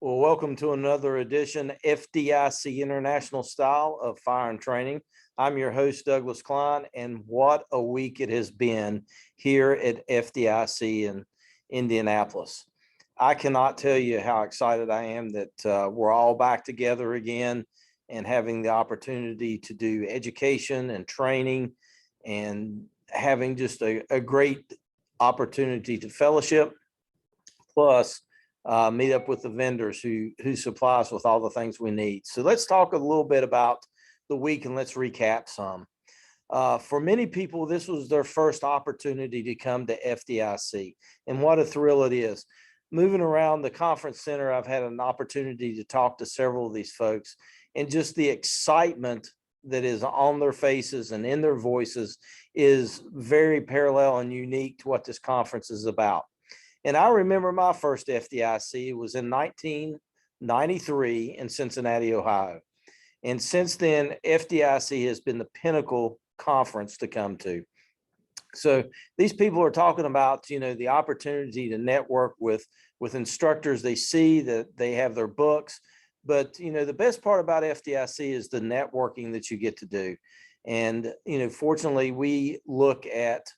Well, welcome to another edition, FDIC International Style of Fire and Training. I'm your host, Douglas Cline, and what a week it has been here at FDIC in Indianapolis. I cannot tell you how excited I am that we're all back together again and having the opportunity to do education and training and having just a great opportunity to fellowship, plus meet up with the vendors who supply us with all the things we need. So let's talk a little bit about the week and let's recap some. For many people, this was their first opportunity to come to FDIC, and what a thrill it is. Moving around the conference center, I've had an opportunity to talk to several of these folks, and just the excitement that is on their faces and in their voices is very parallel and unique to what this conference is about. And I remember my first FDIC was in 1993 in Cincinnati, Ohio. And since then, FDIC has been the pinnacle conference to come to. So these people are talking about, the opportunity to network with instructors. They see that they have their books, but, the best part about FDIC is the networking that you get to do. And, fortunately, we look at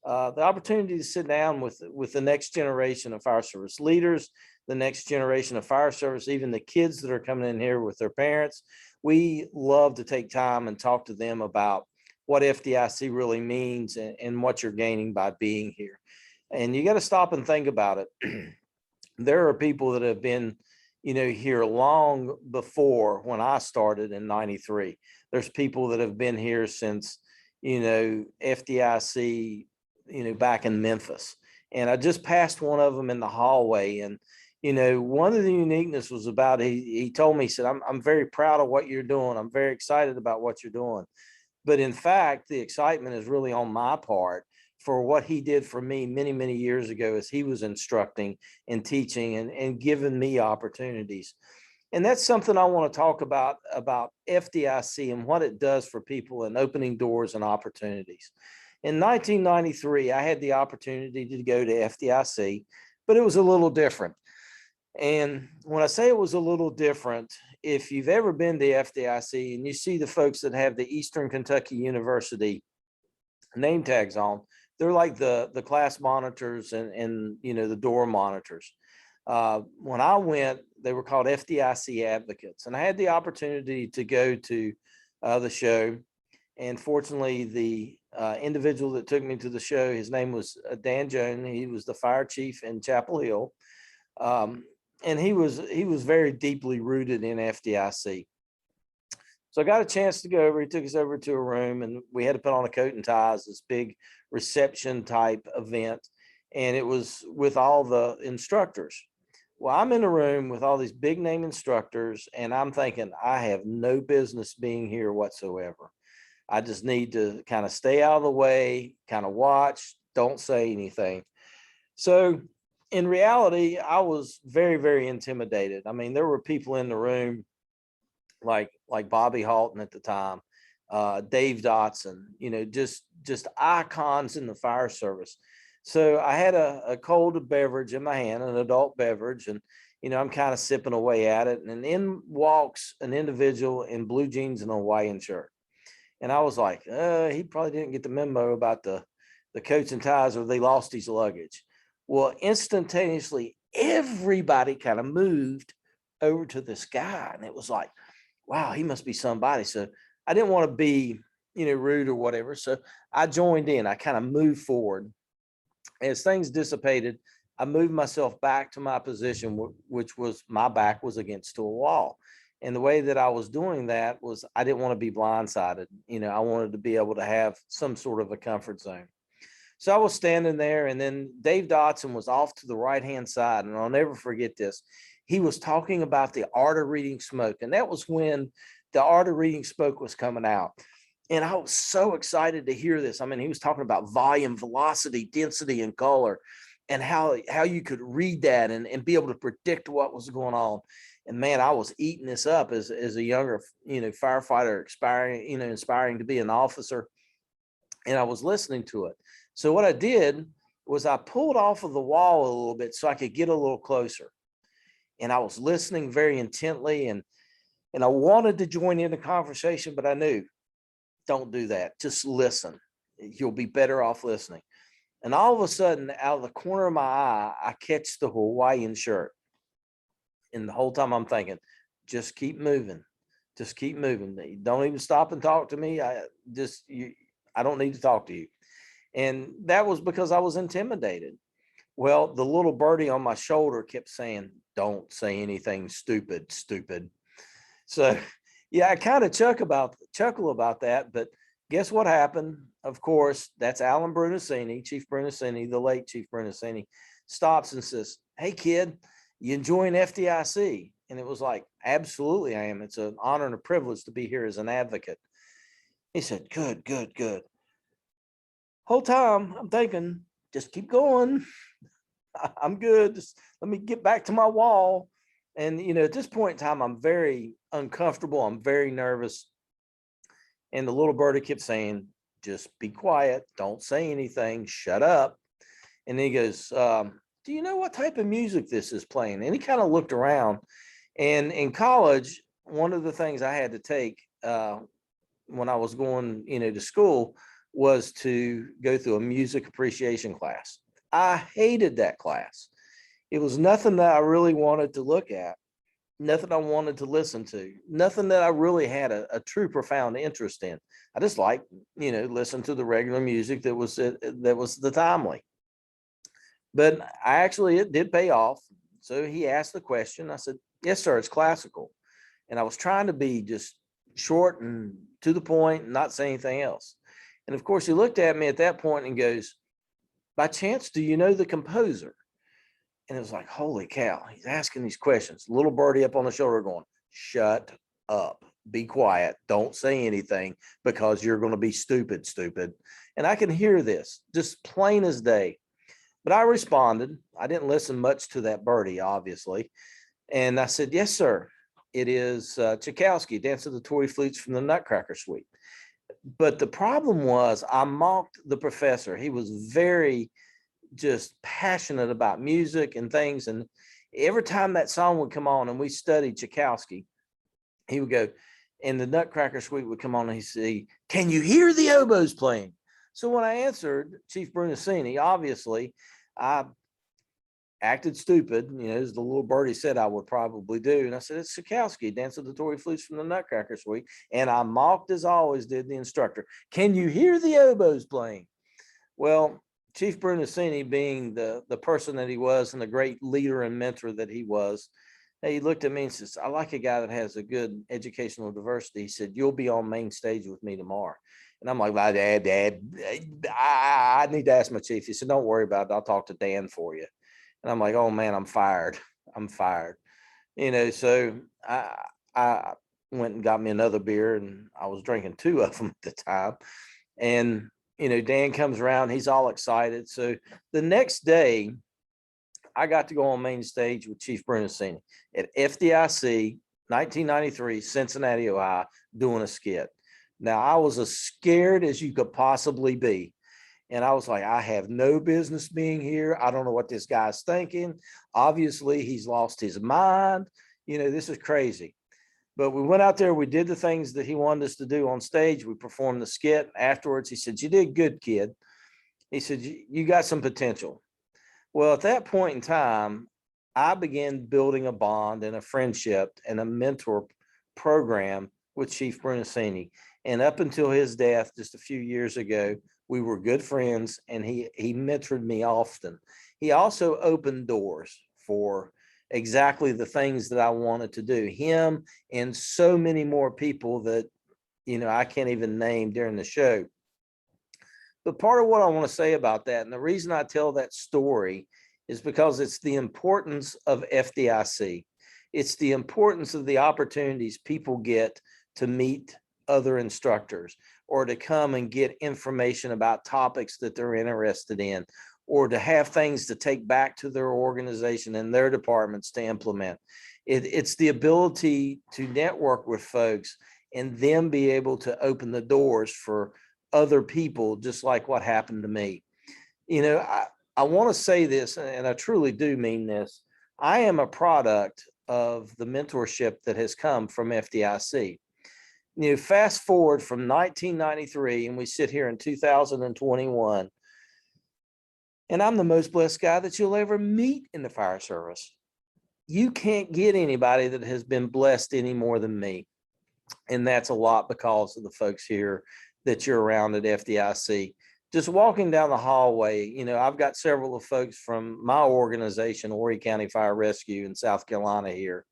the opportunity to sit down with the next generation of fire service leaders, the next generation of fire service, even the kids that are coming in here with their parents. We love to take time and talk to them about what FDIC really means and what you're gaining by being here. And you got to stop and think about it. There are people that have been, here long before when I started in 93. There's people that have been here since, FDIC, back in Memphis. And I just passed one of them in the hallway. And, one of the uniqueness was about, he told me, he said, I'm very proud of what you're doing. I'm very excited about what you're doing. But in fact, the excitement is really on my part for what he did for me many, many years ago as he was instructing and teaching and giving me opportunities. And that's something I want to talk about FDIC and what it does for people and opening doors and opportunities. In 1993, I had the opportunity to go to FDIC, but it was a little different. And when I say it was a little different, if you've ever been to FDIC and you see the folks that have the Eastern Kentucky University name tags on, they're like the class monitors and the door monitors. When I went, they were called FDIC advocates, and I had the opportunity to go to the show. And fortunately, the individual that took me to the show, his name was Dan Jones. He was the fire chief in Chapel Hill. And he was very deeply rooted in FDIC. So I got a chance to go over. He took us over to a room and we had to put on a coat and ties, this big reception type event. And it was with all the instructors. Well, I'm in a room with all these big name instructors and I'm thinking, I have no business being here whatsoever. I just need to kind of stay out of the way, kind of watch, don't say anything. So in reality, I was very, very intimidated. I mean, there were people in the room like Bobby Halton at the time, Dave Dotson, just icons in the fire service. So I had a cold beverage in my hand, an adult beverage, and I'm kind of sipping away at it. And in walks an individual in blue jeans and a Hawaiian shirt. And I was like, he probably didn't get the memo about the coats and ties, or they lost his luggage. Well, instantaneously, everybody kind of moved over to this guy. And it was like, wow, he must be somebody. So I didn't want to be, rude or whatever. So I joined in. I kind of moved forward. As things dissipated, I moved myself back to my position, which was my back was against a wall. And the way that I was doing that was I didn't want to be blindsided. I wanted to be able to have some sort of a comfort zone. So I was standing there, and then Dave Dotson was off to the right-hand side, and I'll never forget this. He was talking about the art of reading smoke, and that was when the art of reading smoke was coming out. And I was so excited to hear this. I mean, he was talking about volume, velocity, density, and color, and how you could read that and be able to predict what was going on. And man, I was eating this up as a younger, firefighter, inspiring to be an officer. And I was listening to it. So what I did was I pulled off of the wall a little bit so I could get a little closer. and I was listening very intently, and I wanted to join in the conversation, but I knew, don't do that. Just listen. You'll be better off listening. And all of a sudden, out of the corner of my eye, I catch the Hawaiian shirt. And the whole time I'm thinking, just keep moving. Just keep moving. Don't even stop and talk to me. I don't need to talk to you. And that was because I was intimidated. Well, the little birdie on my shoulder kept saying, don't say anything stupid, stupid. So yeah, I kind of chuckle about that, but guess what happened? Of course, that's Alan Brunacini, Chief Brunacini, the late Chief Brunacini, stops and says, hey kid, you enjoying FDIC? And it was like, absolutely I am. It's an honor and a privilege to be here as an advocate. He said, good, good, good. Whole time I'm thinking, just keep going. I'm good. Just let me get back to my wall. And, at this point in time, I'm very uncomfortable. I'm very nervous. And the little birdie kept saying, just be quiet. Don't say anything. Shut up. And then he goes, do you know what type of music this is playing? And he kind of looked around. And in college, one of the things I had to take when I was going, to school was to go through a music appreciation class. I hated that class. It was nothing that I really wanted to look at, nothing I wanted to listen to, nothing that I really had a true profound interest in. I just liked, listen to the regular music that was the timely. But it did pay off. So he asked the question. I said, yes, sir, it's classical. And I was trying to be just short and to the point and not say anything else. And of course, he looked at me at that point and goes, by chance, do you know the composer? And it was like, holy cow, he's asking these questions. Little birdie up on the shoulder going, shut up, be quiet, don't say anything because you're going to be stupid. And I can hear this just plain as day. But I responded. I didn't listen much to that birdie, obviously. And I said, yes, sir. It is Tchaikovsky, Dance of the Toy Flutes from the Nutcracker Suite. But the problem was I mocked the professor. He was very just passionate about music and things. And every time that song would come on and we studied Tchaikovsky, he would go, and the Nutcracker Suite would come on and he'd say, can you hear the oboes playing? So when I answered Chief Brunacini, obviously I acted stupid, as the little birdie said I would probably do. And I said, it's Tchaikovsky, Dance of the Toy Flutes from the Nutcracker Suite. And I mocked, as I always did, the instructor. Can you hear the oboes playing? Well, Chief Brunacini, being the person that he was and the great leader and mentor that he was, he looked at me and says, I like a guy that has a good educational diversity. He said, you'll be on main stage with me tomorrow. And I'm like, well, Dad, I need to ask my chief. He said, don't worry about it. I'll talk to Dan for you. And I'm like, oh man, I'm fired. So I went and got me another beer, and I was drinking 2 of them at the time. And, Dan comes around, he's all excited. So the next day I got to go on main stage with Chief Brunacini at FDIC 1993, Cincinnati, Ohio, doing a skit. Now I was as scared as you could possibly be. And I was like, I have no business being here. I don't know what this guy's thinking. Obviously, he's lost his mind. This is crazy. But we went out there. We did the things that he wanted us to do on stage. We performed the skit. Afterwards, he said, you did good, kid. He said, you got some potential. Well, at that point in time, I began building a bond and a friendship and a mentor program with Chief Brunacini. And up until his death just a few years ago, we were good friends, and he mentored me often. He also opened doors for exactly the things that I wanted to do. Him and so many more people that, I can't even name during the show. But part of what I want to say about that, and the reason I tell that story, is because it's the importance of FDIC. It's the importance of the opportunities people get to meet other instructors, or to come and get information about topics that they're interested in, or to have things to take back to their organization and their departments to implement. It's the ability to network with folks and then be able to open the doors for other people, just like what happened to me. I want to say this, and I truly do mean this. I am a product of the mentorship that has come from FDIC. Fast forward from 1993, and we sit here in 2021, and I'm the most blessed guy that you'll ever meet in the fire service. You can't get anybody that has been blessed any more than me. And that's a lot because of the folks here that you're around at FDIC. Just walking down the hallway, I've got several of folks from my organization, Horry County Fire Rescue in South Carolina here.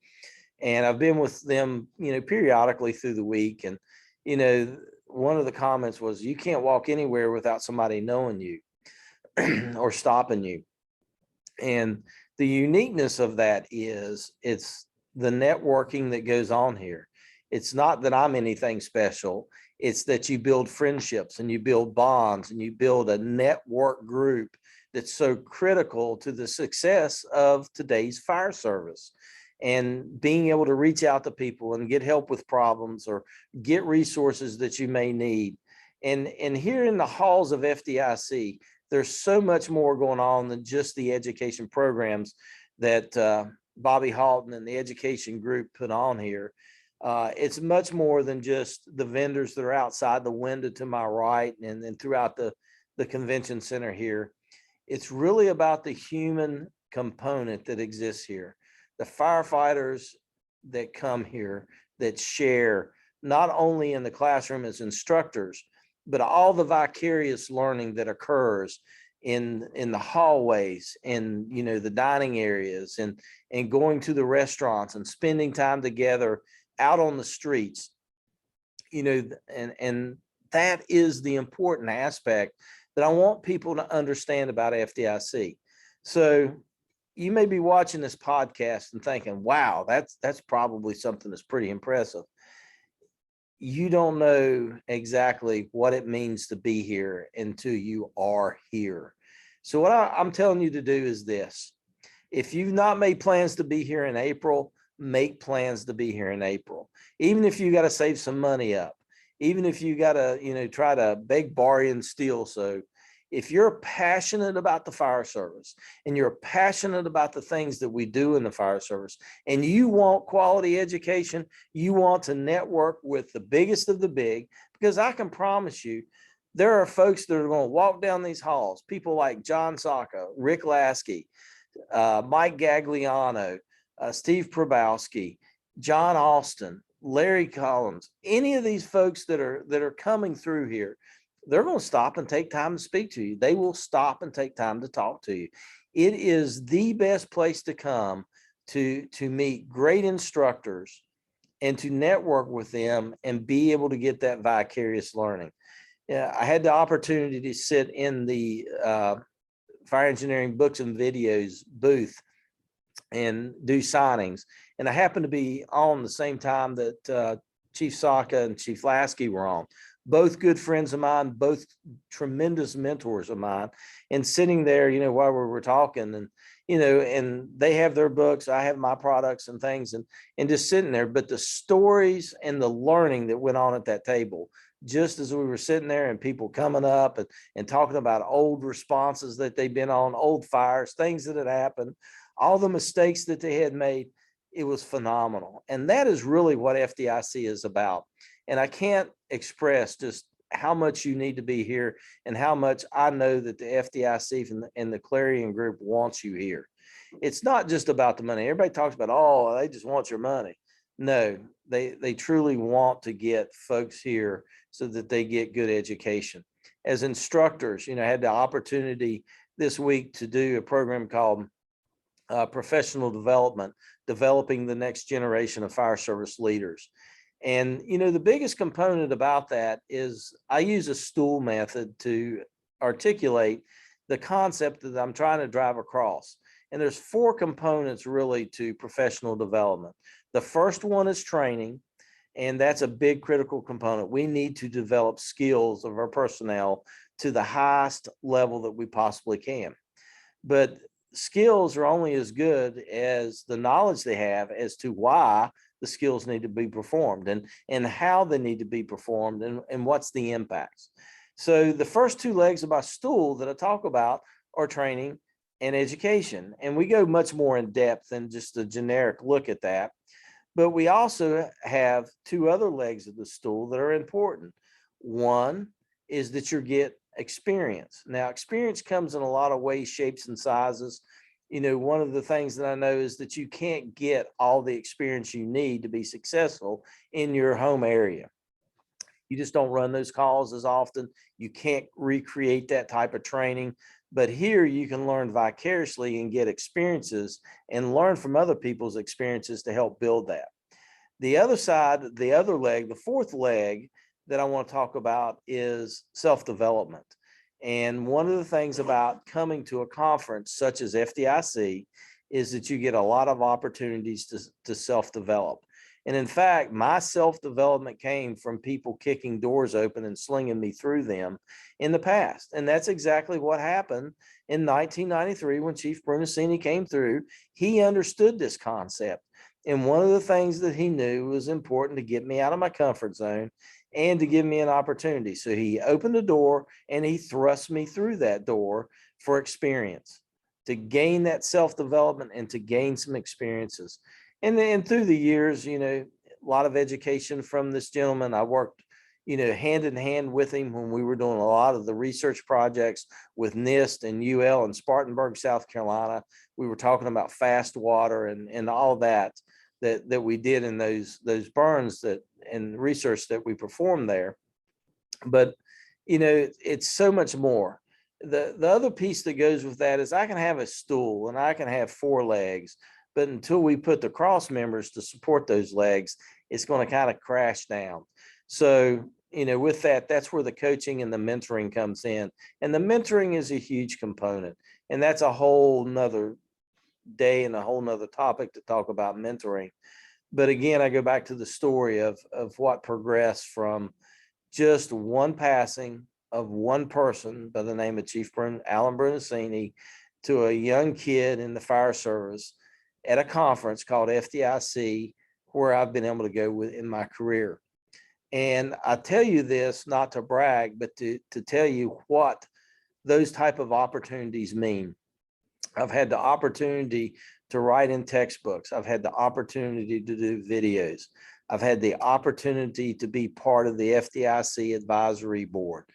And I've been with them, periodically through the week. And, one of the comments was, you can't walk anywhere without somebody knowing you or stopping you. And the uniqueness of that is it's the networking that goes on here. It's not that I'm anything special. It's that you build friendships and you build bonds and you build a network group that's so critical to the success of today's fire service. And being able to reach out to people and get help with problems or get resources that you may need. And here in the halls of FDIC, there's so much more going on than just the education programs that Bobby Halton and the education group put on here. It's much more than just the vendors that are outside the window to my right and then throughout the convention center here. It's really about the human component that exists here. The firefighters that come here that share not only in the classroom as instructors, but all the vicarious learning that occurs in the hallways and the dining areas and going to the restaurants and spending time together out on the streets, and that is the important aspect that I want people to understand about FDIC. So you may be watching this podcast and thinking, wow, that's probably something that's pretty impressive. You don't know exactly what it means to be here until you are here. So what I'm telling you to do is this. If you've not made plans to be here in April, make plans to be here in April. Even if you got to save some money up, even if you got to, try to beg, borrow, and steal. So if you're passionate about the fire service and you're passionate about the things that we do in the fire service and you want quality education, you want to network with the biggest of the big, because I can promise you, there are folks that are going to walk down these halls, people like John Sacco, Rick Lasky, Mike Gagliano, Steve Probowski, John Austin, Larry Collins, any of these folks that are coming through here, they're going to stop and take time to speak to you. They will stop and take time to talk to you. It is the best place to come to meet great instructors and to network with them and be able to get that vicarious learning. Yeah, I had the opportunity to sit in the fire engineering books and videos booth and do signings. And I happened to be on the same time that Chief Saka and Chief Lasky were on. Both good friends of mine, both tremendous mentors of mine, and sitting there, while we were talking and, and they have their books, I have my products and things and just sitting there. But the stories and the learning that went on at that table, just as we were sitting there and people coming up and talking about old responses that they've been on, old fires, things that had happened, all the mistakes that they had made, it was phenomenal. And that is really what FDIC is about. And I can't express just how much you need to be here and how much I know that the FDIC and the Clarion Group wants you here. It's not just about the money. Everybody talks about, oh, they just want your money. No, they truly want to get folks here so that they get good education. As instructors, I had the opportunity this week to do a program called Professional Development, developing the next generation of fire service leaders. And, the biggest component about that is I use a stool method to articulate the concept that I'm trying to drive across. And there's 4 components really to professional development. The first one is training, and that's a big critical component. We need to develop skills of our personnel to the highest level that we possibly can. But skills are only as good as the knowledge they have as to why the skills need to be performed and how they need to be performed and what's the impacts. So the first 2 legs of my stool that I talk about are training and education. And we go much more in depth than just a generic look at that. But we also have two other legs of the stool that are important. One is that you get experience. Now, experience comes in a lot of ways, shapes, and sizes. One of the things that I know is that you can't get all the experience you need to be successful in your home area. You just don't run those calls as often. You can't recreate that type of training. But here you can learn vicariously and get experiences and learn from other people's experiences to help build that. The other side, the other leg, the fourth leg that I want to talk about is self-development. And one of the things about coming to a conference such as FDIC is that you get a lot of opportunities to self-develop. And in fact, my self-development came from people kicking doors open and slinging me through them in the past. And that's exactly what happened in 1993 when Chief Brunacini came through. He understood this concept. And one of the things that he knew was important to get me out of my comfort zone and to give me an opportunity. So he opened the door and he thrust me through that door for experience, to gain that self-development and to gain some experiences. And then through the years, a lot of education from this gentleman. I worked, hand in hand with him when we were doing a lot of the research projects with NIST and UL in Spartanburg, South Carolina. We were talking about fast water and all that we did in those burns and research that we performed there. But, it's so much more. The other piece that goes with that is I can have a stool and I can have four legs, but until we put the cross members to support those legs, it's going to kind of crash down. So, with that, that's where the coaching and the mentoring comes in. And the mentoring is a huge component. And that's a whole nother day and a whole nother topic to talk about mentoring. But again, I go back to the story of what progressed from just one passing of one person by the name of Chief Alan Brunacini to a young kid in the fire service at a conference called FDIC, where I've been able to go with in my career. And I tell you this not to brag, but to tell you what those type of opportunities mean. I've had the opportunity to write in textbooks. I've had the opportunity to do videos. I've had the opportunity to be part of the FDIC advisory board,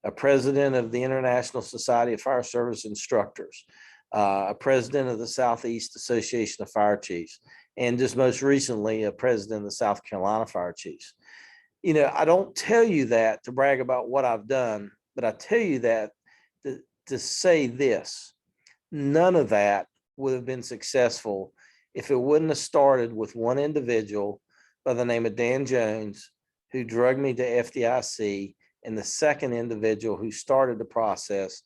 a president of the International Society of Fire Service Instructors, a president of the Southeast Association of Fire Chiefs, and just most recently, a president of the South Carolina Fire Chiefs. I don't tell you that to brag about what I've done, but I tell you that to say this: none of that would have been successful if it wouldn't have started with one individual by the name of Dan Jones, who drugged me to FDIC, and the second individual who started the process.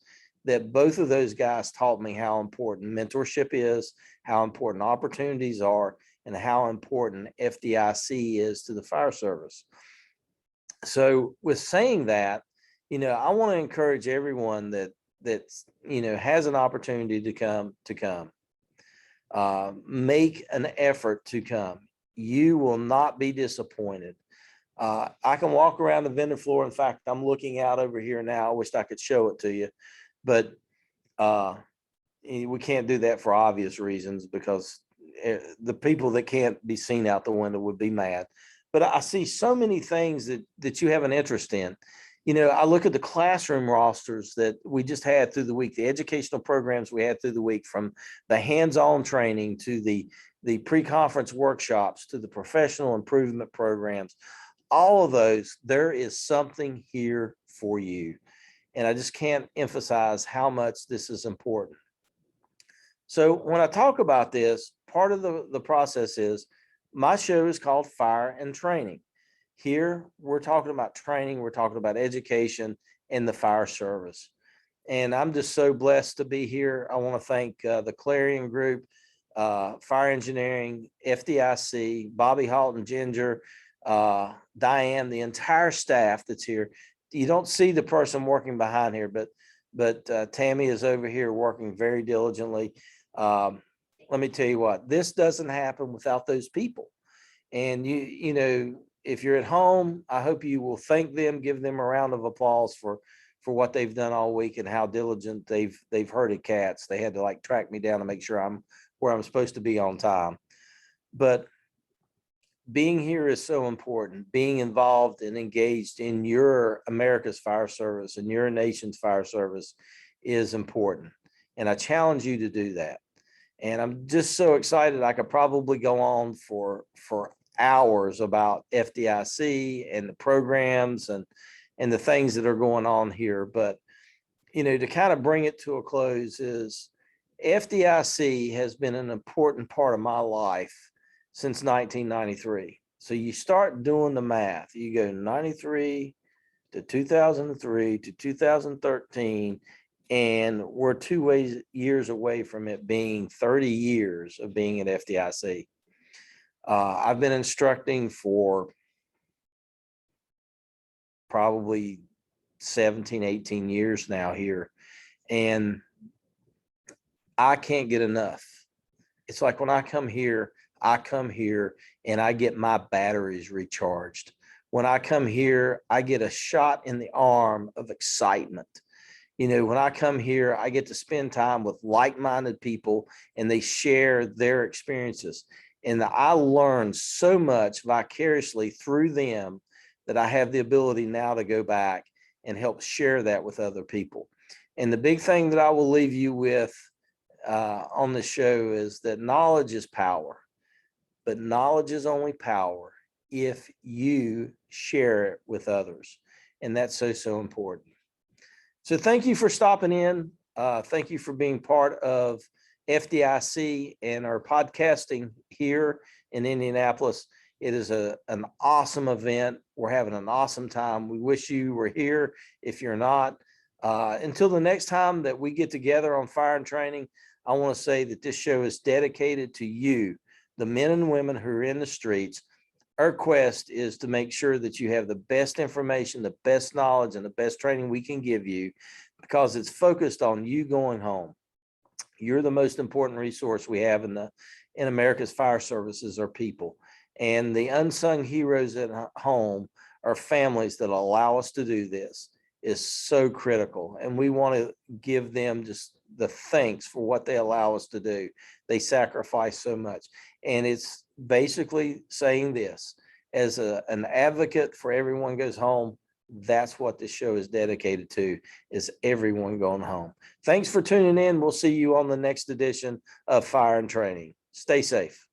That both of those guys taught me how important mentorship is, how important opportunities are, and how important FDIC is to the fire service. So with saying that, I want to encourage everyone that has an opportunity to come. Make an effort to come. You will not be disappointed. I can walk around the vendor floor. In fact, I'm looking out over here now. I wish I could show it to you, but we can't do that for obvious reasons, because the people that can't be seen out the window would be mad. But I see so many things that you have an interest in. I look at the classroom rosters that we just had through the week, the educational programs we had through the week, from the hands-on training to the pre-conference workshops to the professional improvement programs. All of those, there is something here for you. And I just can't emphasize how much this is important. So when I talk about this, part of the process is my show is called Fire and Training. Here, we're talking about training, we're talking about education in the fire service. And I'm just so blessed to be here. I want to thank the Clarion Group, Fire Engineering, FDIC, Bobby Halton Ginger, Diane, the entire staff that's here. You don't see the person working behind here, but Tammy is over here working very diligently. Let me tell you what, this doesn't happen without those people. And if you're at home, I hope you will thank them, give them a round of applause for for what they've done all week and how diligent they've herded cats. They had to like track me down to make sure I'm where I'm supposed to be on time. But being here is so important. Being involved and engaged in your America's fire service and your nation's fire service is important. And I challenge you to do that. And I'm just so excited. I could probably go on for hours about FDIC and the programs and the things that are going on here. But, you know, to kind of bring it to a close is FDIC has been an important part of my life since 1993. So you start doing the math. You go 93 to 2003 to 2013, and we're 2 years away from it being 30 years of being at FDIC. I've been instructing for probably 17, 18 years now here, and I can't get enough. It's like when I come here and I get my batteries recharged. When I come here, I get a shot in the arm of excitement. You know, when I come here, I get to spend time with like-minded people and they share their experiences. And I learn so much vicariously through them that I have the ability now to go back and help share that with other people. And the big thing that I will leave you with on the show is that knowledge is power, but knowledge is only power if you share it with others. And that's so important. So thank you for stopping in. Thank you for being part of FDIC and our podcasting here in Indianapolis. It is an awesome event. We're having an awesome time. We wish you were here. If you're not, until the next time that we get together on Fire and Training, I want to say that this show is dedicated to you, the men and women who are in the streets. Our quest is to make sure that you have the best information, the best knowledge, and the best training we can give you, because it's focused on you going home. You're the most important resource we have in America's fire services are people. And the unsung heroes at home are families that allow us to do this is so critical. And we want to give them just the thanks for what they allow us to do. They sacrifice so much. And it's basically saying this as an advocate for everyone goes home. That's what this show is dedicated to, is everyone going home. Thanks for tuning in. We'll see you on the next edition of Fire and Training. Stay safe.